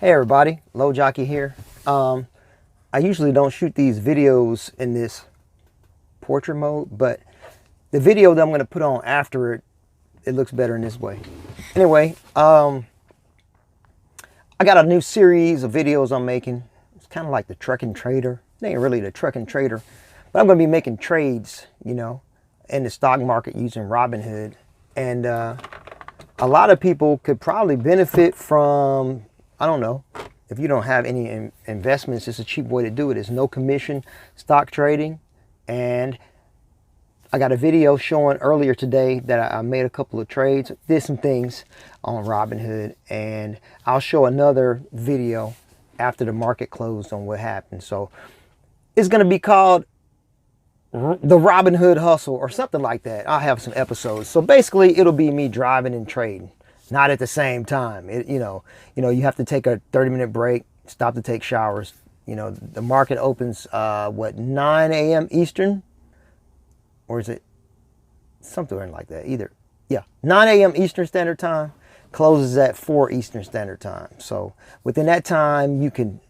Hey everybody, Low Jockey here. I usually don't shoot these videos in this portrait mode, but the video that I'm going to put on after it looks better in this way. Anyway, I got a new series of videos I'm making. It's kind of like the trucking trader. It ain't really the trucking trader, but I'm going to be making trades, you know, in the stock market using Robinhood. And a lot of people could probably benefit from, I don't know, if you don't have any investments, it's a cheap way to do it. It's no commission stock trading. And I got a video showing earlier today that I made a couple of trades, did some things on Robinhood, and I'll show another video after the market closed on what happened. So it's going to be called the Robinhood Hustle or something like that. I'll have some episodes. So basically it'll be me driving and trading. Not at the same time. You have to take a 30-minute break, stop to take showers. You know, the market opens, 9 a.m. Eastern? Or is it something like that? Either. Yeah, 9 a.m. Eastern Standard Time, closes at 4 Eastern Standard Time. So within that time, you can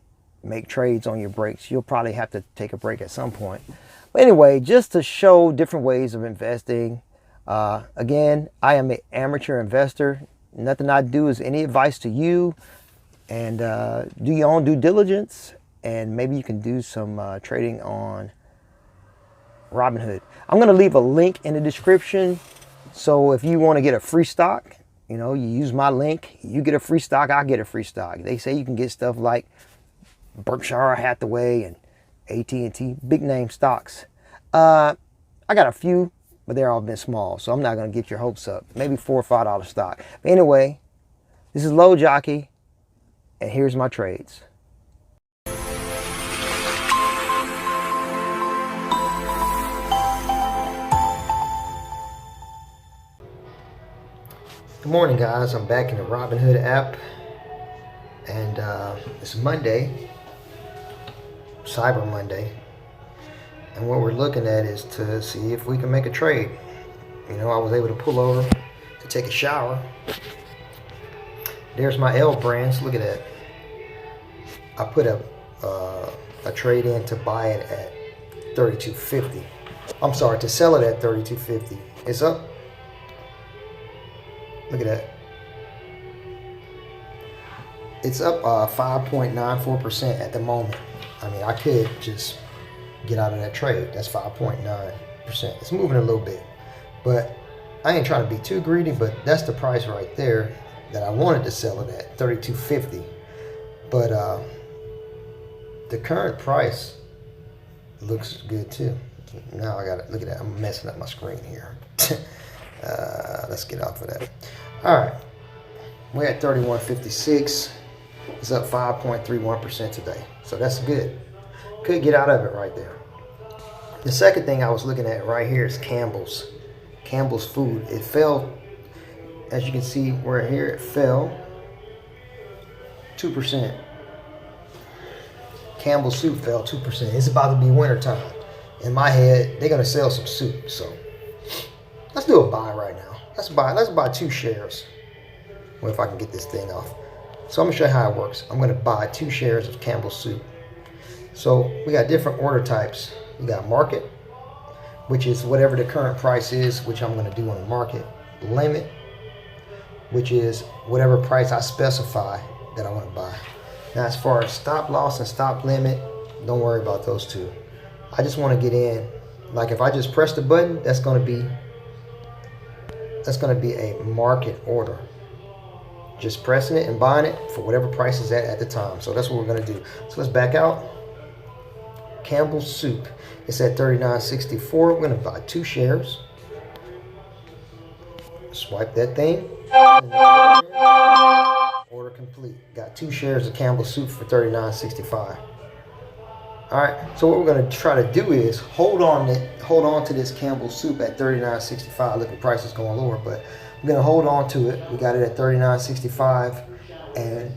make trades on your breaks. You'll probably have to take a break at some point. But anyway, just to show different ways of investing. Again, I am an amateur investor. Nothing I do is any advice to you, and do your own due diligence, and maybe you can do some trading on Robinhood. I'm going to leave a link in the description, so if you want to get a free stock, you know, you use my link, you get a free stock, I get a free stock. They say you can get stuff like Berkshire Hathaway and AT&T, big name stocks. I got a few, but they're all been small, so I'm not going to get your hopes up. Maybe $4 or $5 stock. But anyway, this is Low Jockey, and here's my trades. Good morning, guys. I'm back in the Robinhood app, and it's Monday, Cyber Monday. And what we're looking at is to see if we can make a trade. You know, I was able to pull over to take a shower. There's my L brands. Look at that. I put a trade in to buy it at $32.50. I'm sorry, to sell it at $32.50. It's up. Look at that. It's up 5.94% at the moment. I mean, I could just get out of that trade. That's 5.9%. It's moving a little bit, but I ain't trying to be too greedy, but that's the price right there that I wanted to sell it at, $32.50. But the current price looks good too. Now I gotta look at that. I'm messing up my screen here. Let's get off of that. All right, we're at 31.56. It's up 5.31% today, so that's good. Could get out of it right there. The second thing I was looking at right here is Campbell's food. It fell, as you can see right here, it fell 2%. Campbell's soup fell 2%. It's about to be winter time. In my head, they're gonna sell some soup. So let's do a buy right now. Let's buy 2 shares. Well, if I can get this thing off. So I'm gonna show you how it works. I'm gonna buy 2 shares of Campbell's soup. So we got different order types. We got market, which is whatever the current price is, which I'm going to do on the market. Limit, which is whatever price I specify that I want to buy. Now, as far as stop loss and stop limit, don't worry about those two. I just want to get in. Like if I just press the button, that's going to be a market order. Just pressing it and buying it for whatever price is at the time. So that's what we're going to do. So let's back out. Campbell's soup. It's at $39.64. We're going to buy 2 shares. Swipe that thing. Order complete. Got 2 shares of Campbell's soup for $39.65. All right. So what we're going to try to do is hold on to this Campbell's soup at $39.65. Look, the price is going lower, but we're going to hold on to it. We got it at $39.65, and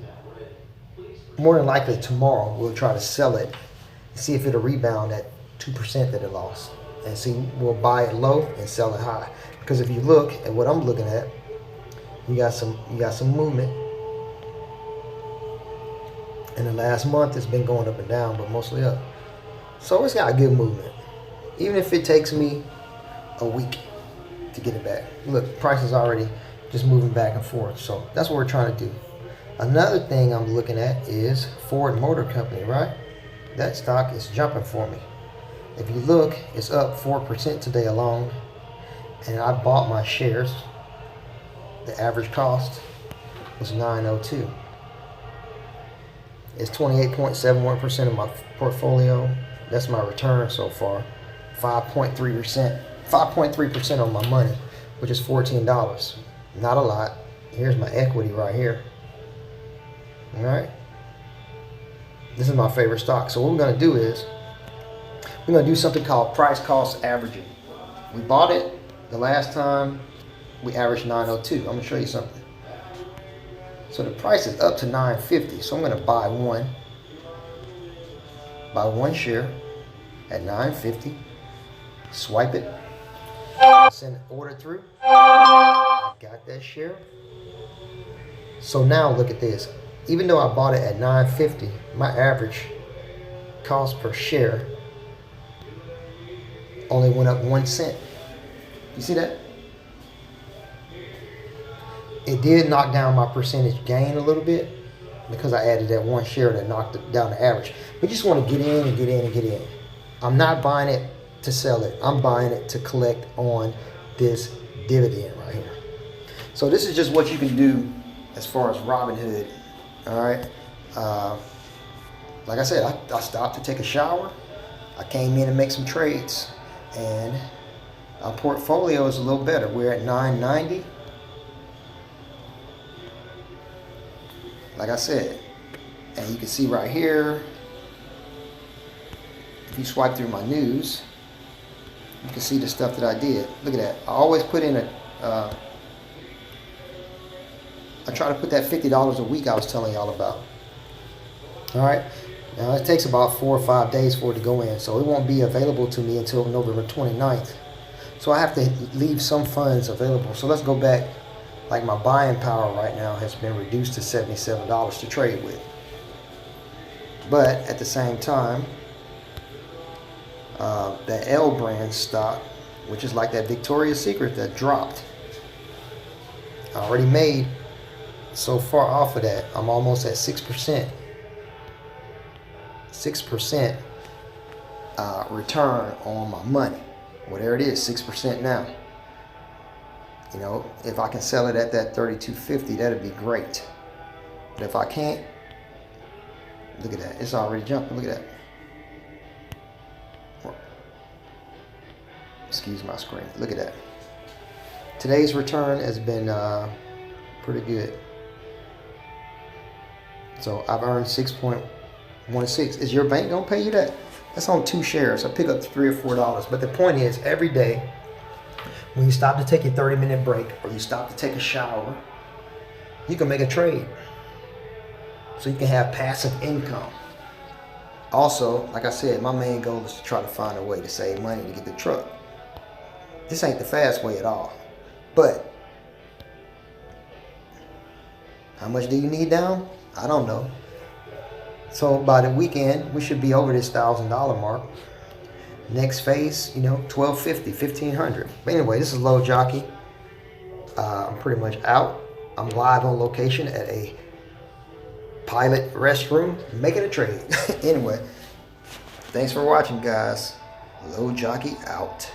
more than likely tomorrow we'll try to sell it. See if it'll rebound at 2% that it lost, and see, we'll buy it low and sell it high. Because if you look at what I'm looking at, you got some movement. In the last month, it's been going up and down, but mostly up. So it's got a good movement. Even if it takes me a week to get it back. Look, price is already just moving back and forth. So that's what we're trying to do. Another thing I'm looking at is Ford Motor Company, right? That stock is jumping for me. If you look, it's up 4% today alone. And I bought my shares. The average cost was $9.02. It's 28.71% of my portfolio. That's my return so far. 5.3%. 5.3% on my money, which is $14. Not a lot. Here's my equity right here. All right. This is my favorite stock. So what we're going to do is we're going to do something called price cost averaging. We bought it the last time we averaged 902. I'm going to show you something. So the price is up to 950. So I'm going to buy one share at 950. Swipe it. Send an order through. I got that share. So now look at this. Even though I bought it at 950, my average cost per share only went up 1 cent. You see that? It did knock down my percentage gain a little bit because I added that one share that knocked down the average. We just want to get in and get in and get in. I'm not buying it to sell it. I'm buying it to collect on this dividend right here. So this is just what you can do as far as Robinhood. All right. Like I said, I stopped to take a shower. I came in and make some trades, and our portfolio is a little better. We're at 990. Like I said, and you can see right here, if you swipe through my news, you can see the stuff that I did. Look at that. I always put in I try to put that $50 a week I was telling y'all about. All right. Now it takes about 4 or 5 days for it to go in, so it won't be available to me until November 29th. So I have to leave some funds available. So let's go back. Like my buying power right now has been reduced to $77 to trade with. But at the same time, the L brand stock, which is like that Victoria's Secret that dropped, I already made so far off of that. I'm almost at 6%. 6% return on my money. Whatever it is, 6% now. You know, if I can sell it at that $32.50, that'd be great. But if I can't, look at that. It's already jumping. Look at that. Excuse my screen. Look at that. Today's return has been pretty good. So I've earned 6.16. Is your bank gonna pay you that? That's on 2 shares. I pick up $3 or $4. But the point is, every day, when you stop to take your 30-minute break or you stop to take a shower, you can make a trade. So you can have passive income. Also, like I said, my main goal is to try to find a way to save money to get the truck. This ain't the fast way at all. But how much do you need down? I don't know. So by the weekend, we should be over this $1,000 mark. Next phase, you know, $1,250, $1,500. But anyway, this is Low Jockey. I'm pretty much out. I'm live on location at a pilot restroom making a trade. Anyway, thanks for watching, guys. Low Jockey out.